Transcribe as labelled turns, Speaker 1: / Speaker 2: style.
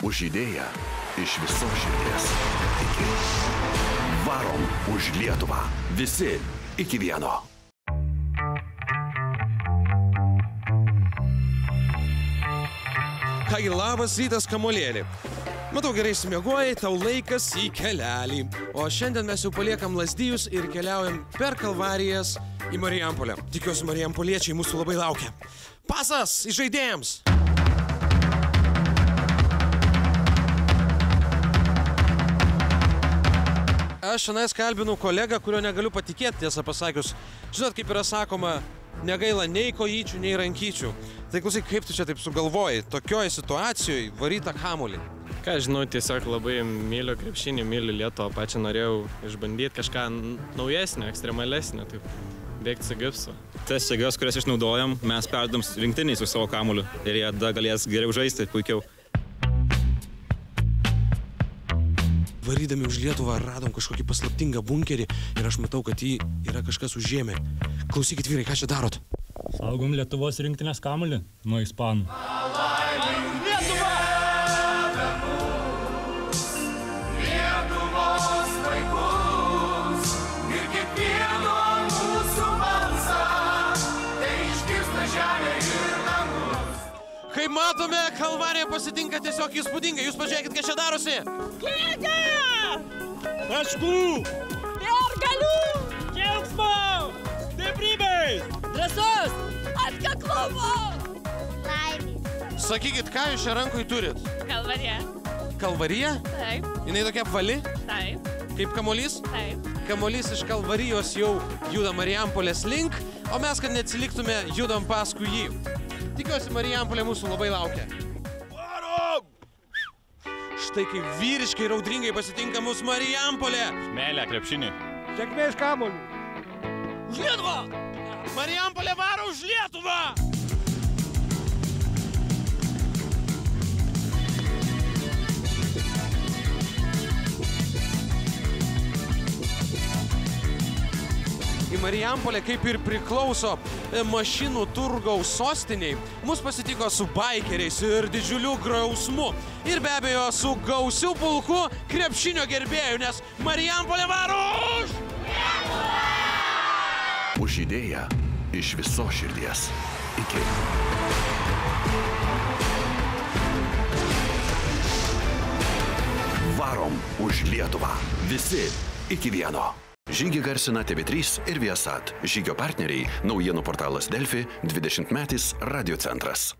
Speaker 1: už idėją iš visos širdies. Iki. Varom už Lietuvą. Visi iki vieno.
Speaker 2: Kągi, labas rytas, kamuolėlį. Matau, gerai išsimiegojai, tau laikas į kelelį. O šiandien mes jau paliekam Lazdijus ir keliaujam per Kalvarijas į Marijampolę. Tikiuosi, marijampoliečiai mūsų labai laukia. Pasas į žaidėjams! Aš šiandien kalbinu kolegą, kurio negaliu patikėti, tiesą pasakius. Žinot, kaip yra sakoma, negaila nei kojyčių, nei rankyčių. Tai klausyk, kaip tu čia taip sugalvojai, tokioj situacijoje varytą kamuolį?
Speaker 3: Ką žinau, tiesiog labai myliu krepšinį, myliu Lietuvą, pačią norėjau išbandyti kažką naujesnio, ekstremalesnio, taip bėgti su gipsu.
Speaker 4: Tas jėgas, kurias išnaudojam, mes perdom rinktiniai su savo kamuoliu ir jie tada galės geriau žaisti, puikiau.
Speaker 2: Varydami už Lietuvą radom kažkokį paslaptingą bunkerį ir aš matau, kad jį yra kažkas užėmę. Klausykit, vyrai, ką čia darot?
Speaker 5: Saugom Lietuvos rinktinės kamuolį nuo ispanų.
Speaker 6: Lietuva! Lietuvos vaikus ir kiekvieno mūsų balsą, tai išgirsta žemė ir dangus.
Speaker 2: Kaip matome, Kalvarija pasitinka tiesiog įspūdingai. Jūs pažiūrėkit, kas čia darosi.
Speaker 6: Kėdė!
Speaker 5: Taškų!
Speaker 6: Pergalių!
Speaker 5: Džiaugsmo! Stiprybės!
Speaker 6: Drąsos! Atkaklumo! Laimės!
Speaker 2: Sakykit, ką jūs čia rankoj turit?
Speaker 6: Kalvarija.
Speaker 2: Kalvarija?
Speaker 6: Taip.
Speaker 2: Jinai tokia apvali?
Speaker 6: Taip.
Speaker 2: Kaip kamuolys?
Speaker 6: Taip.
Speaker 2: Kamuolys iš Kalvarijos jau juda Marijampolės link, o mes, kad neatsiliktume, judam paskui jį. Tikiuosi, Marijampolė mūsų labai laukia. Varom! Štai kaip vyriškai ir audringai pasitinka mūsų Marijampolė.
Speaker 4: Meilė, krepšinį.
Speaker 5: Sėkmės kamuolį!
Speaker 2: Už Lietuvą! Marijampolė varo už Lietuvą! Į Marijampolę, kaip ir priklauso mašinų turgaus sostiniai, mus pasitiko su baikeriais ir didžiuliu grausmu. Ir be abejo su gausiu pulku krepšinio gerbėjų, nes Marijampolė varo už Lietuvą!
Speaker 1: Už idėją iš visos širdies. Iki. Varom už Lietuvą. Visi iki vieno. Žygį garsina TV3 ir Viasat. Žygio partneriai naujienų portalas Delfi, 20-metis Radio centras.